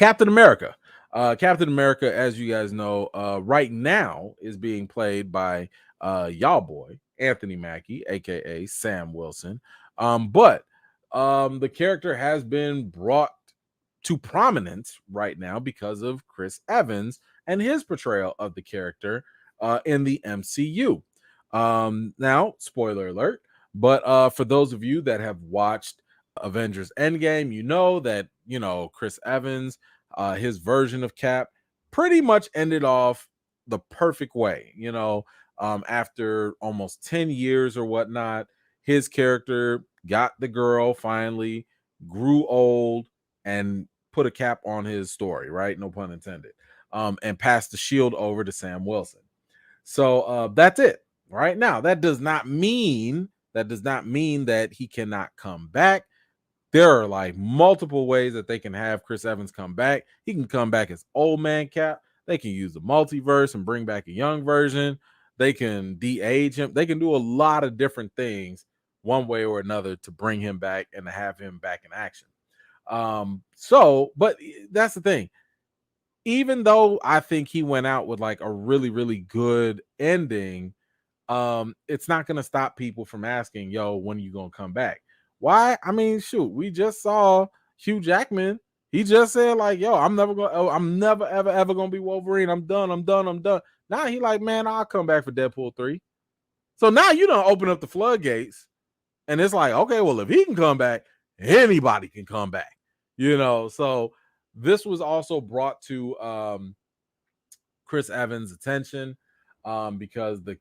Captain America. Captain America, as you guys know, right now is being played by y'all boy Anthony Mackie, aka Sam Wilson. But the character has been brought to prominence right now because of Chris Evans and his portrayal of the character in the MCU. Now, spoiler alert, but for those of you that have watched Avengers Endgame, you know that, Chris Evans, his version of Cap, pretty much ended off the perfect way. After almost 10 years or whatnot, his character got the girl finally, grew old, and put a cap on his story, right? No pun intended. And passed the shield over to Sam Wilson. So that's it. Right now, that does not mean that he cannot come back. There are like multiple ways that they can have Chris Evans come back. He can come back as old man Cap. They can use the multiverse and bring back a young version. They can de-age him. They can do a lot of different things one way or another to bring him back and to have him back in action. But that's the thing. Even though I think he went out with like a really, really good ending, it's not going to stop people from asking, yo, when are you going to come back? Why? I mean, shoot, we just saw Hugh Jackman. He just said like, yo, I'm never ever going to be Wolverine. I'm done. Now he like, man, I'll come back for Deadpool 3. So now you don't open up the floodgates, and it's like, okay, well, if he can come back, anybody can come back, So this was also brought to Chris Evans' attention because the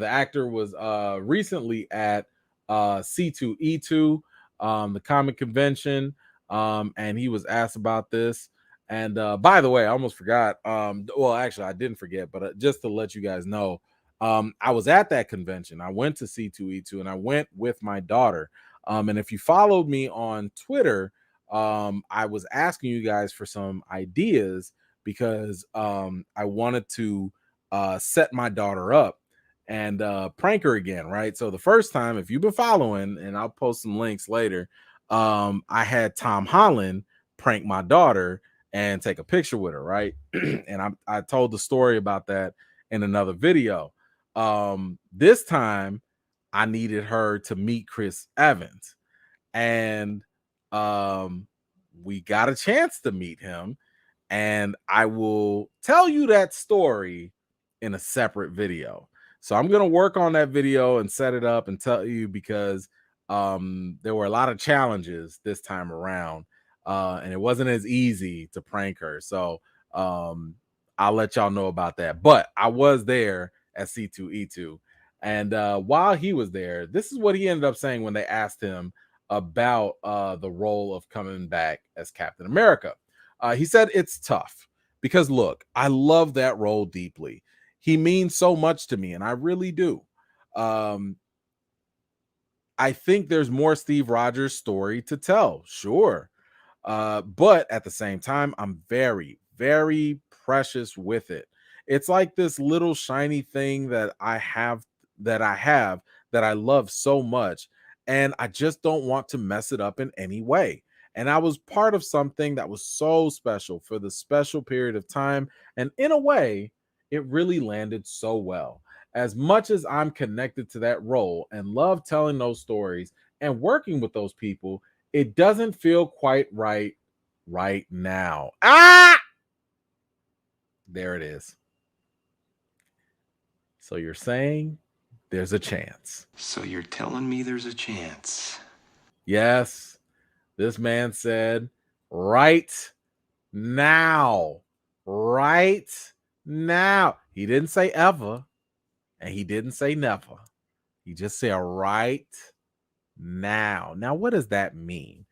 actor was recently at C2E2, the comic convention, and he was asked about this. And by the way, I almost forgot. Well, actually, I didn't forget, but just to let you guys know, I was at that convention. I went to C2E2 and I went with my daughter. And if you followed me on Twitter, I was asking you guys for some ideas because I wanted to set my daughter up and prank her again, right? So the first time, if you've been following, and I'll post some links later, I had Tom Holland prank my daughter and take a picture with her, right? And I told the story about that in another video. This time, I needed her to meet Chris Evans, and we got a chance to meet him. And I will tell you that story in a separate video. So I'm going to work on that video and set it up and tell you because there were a lot of challenges this time around. And it wasn't as easy to prank her. So I'll let y'all know about that. But I was there at C2E2. And while he was there, this is what he ended up saying when they asked him about the role of coming back as Captain America. He said it's tough because, look, I love that role deeply. He means so much to me, and I really do. I think there's more Steve Rogers story to tell, sure. But at the same time, I'm very, very precious with it. It's like this little shiny thing that I have that I love so much, and I just don't want to mess it up in any way. And I was part of something that was so special for the special period of time. And in a way, it really landed so well. As much as I'm connected to that role and love telling those stories and working with those people, it doesn't feel quite right now. There it is. So you're saying there's a chance. So you're telling me there's a chance? Yes. This man said, right now. Right now. He didn't say ever, and he didn't say never. He just said right now. Now, what does that mean?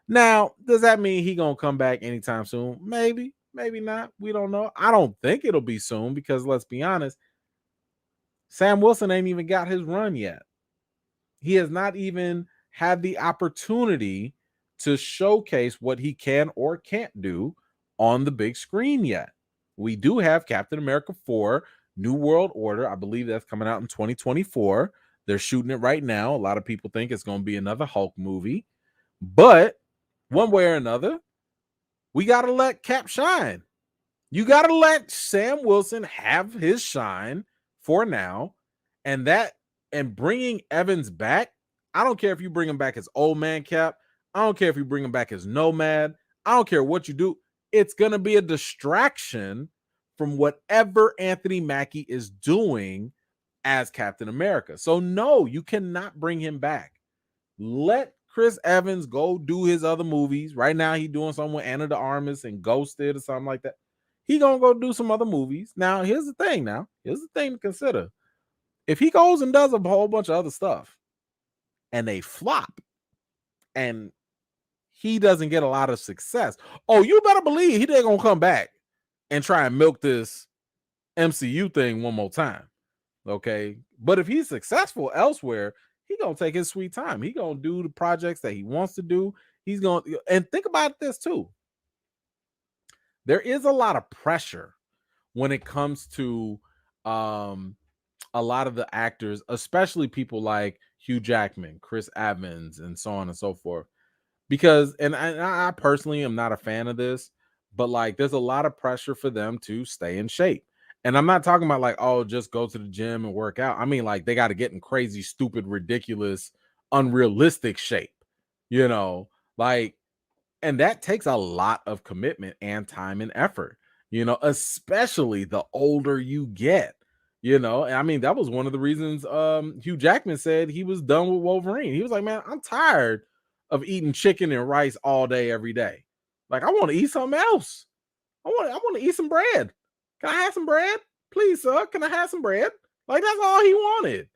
Now, does that mean he gonna come back anytime soon? Maybe, maybe not. We don't know. I don't think it'll be soon because let's be honest, Sam Wilson ain't even got his run yet. He has not even had the opportunity to showcase what he can or can't do on the big screen yet. We do have Captain America 4, New World Order. I believe that's coming out in 2024. They're shooting it right now. A lot of people think it's going to be another Hulk movie. But one way or another, We got to let Cap shine. You got to let Sam Wilson have his shine for now. And bringing Evans back, I don't care if you bring him back as old man Cap. I don't care if you bring him back as Nomad. I don't care what you do. It's going to be a distraction from whatever Anthony Mackie is doing as Captain America. So no, you cannot bring him back. Let Chris Evans go do his other movies. Right now, he's doing something with Anna de Armas and Ghosted or something like that. He gonna go do some other movies. Now, here's the thing. Here's the thing to consider. If he goes and does a whole bunch of other stuff and they flop and he doesn't get a lot of success, oh, you better believe they're gonna come back and try and milk this MCU thing one more time. Okay. But if he's successful elsewhere, he's gonna take his sweet time. He's gonna do the projects that he wants to do. He's gonna, and think about this too. There is a lot of pressure when it comes to a lot of the actors, especially people like Hugh Jackman, Chris Evans, and so on and so forth. Because, and I personally am not a fan of this, but like there's a lot of pressure for them to stay in shape. And I'm not talking about like, oh, just go to the gym and work out. I mean, like they got to get in crazy, stupid, ridiculous, unrealistic shape, like, and that takes a lot of commitment and time and effort, especially the older you get, and I mean, that was one of the reasons Hugh Jackman said he was done with Wolverine. He was like, man, I'm tired of eating chicken and rice all day, every day. Like, I want to eat something else. I want to eat some bread. Can I have some bread? Please, sir. Can I have some bread? Like, that's all he wanted.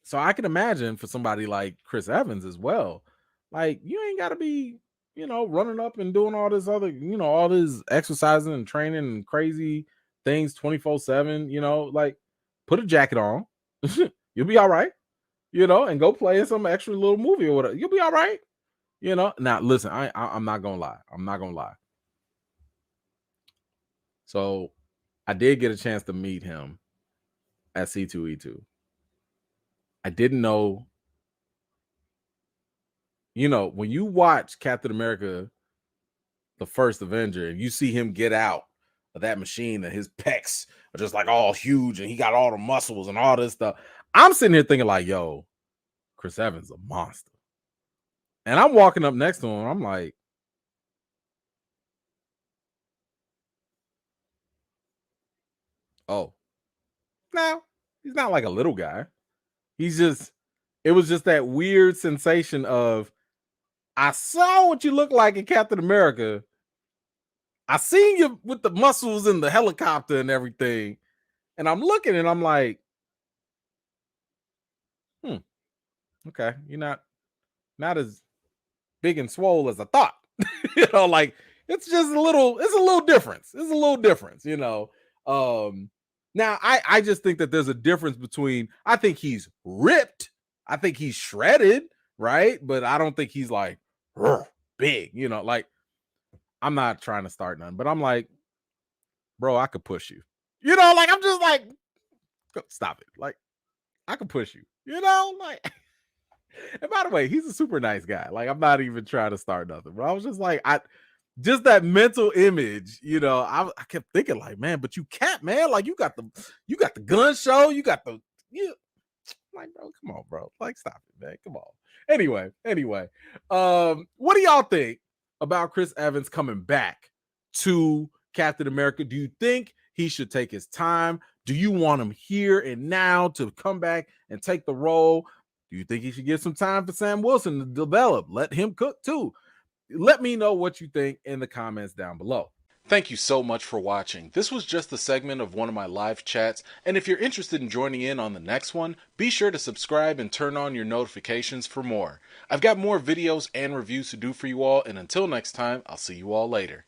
So I can imagine for somebody like Chris Evans as well. Like, you ain't got to be, running up and doing all this other, all this exercising and training and crazy things 24/7, like put a jacket on. You'll be all right, and go play in some extra little movie or whatever. You'll be all right. Now listen, I'm not gonna lie. I'm not gonna lie. So I did get a chance to meet him at C2E2. I didn't know, when you watch Captain America, the first Avenger, and you see him get out of that machine and his pecs are just like all huge and he got all the muscles and all this stuff. I'm sitting here thinking like, yo, Chris Evans is a monster. And I'm walking up next to him. I'm like, oh, no, he's not like a little guy. It was just that weird sensation of, I saw what you look like in Captain America. I seen you with the muscles and the helicopter and everything. And I'm looking and I'm like, okay, you're not as big and swole as I thought. Like it's just a little difference. It's a little difference, Now I just think that there's a difference between, I think he's ripped, I think he's shredded, right? But I don't think he's like big, like I'm not trying to start none, but I'm like, bro, I could push you. Like I'm just like, stop it. Like I could push you, like. And by the way, he's a super nice guy. Like I'm not even trying to start nothing, but I was just like, just that mental image, I kept thinking like, man, but you can't, man. Like you got the gun show, like, bro, come on, bro. Like, stop it, man. Come on. Anyway, what do y'all think about Chris Evans coming back to Captain America? Do you think he should take his time? Do you want him here and now to come back and take the role? Do you think he should give some time for Sam Wilson to develop? Let him cook too. Let me know what you think in the comments down below. Thank you so much for watching. This was just a segment of one of my live chats, and if you're interested in joining in on the next one, be sure to subscribe and turn on your notifications for more. I've got more videos and reviews to do for you all, and until next time, I'll see you all later.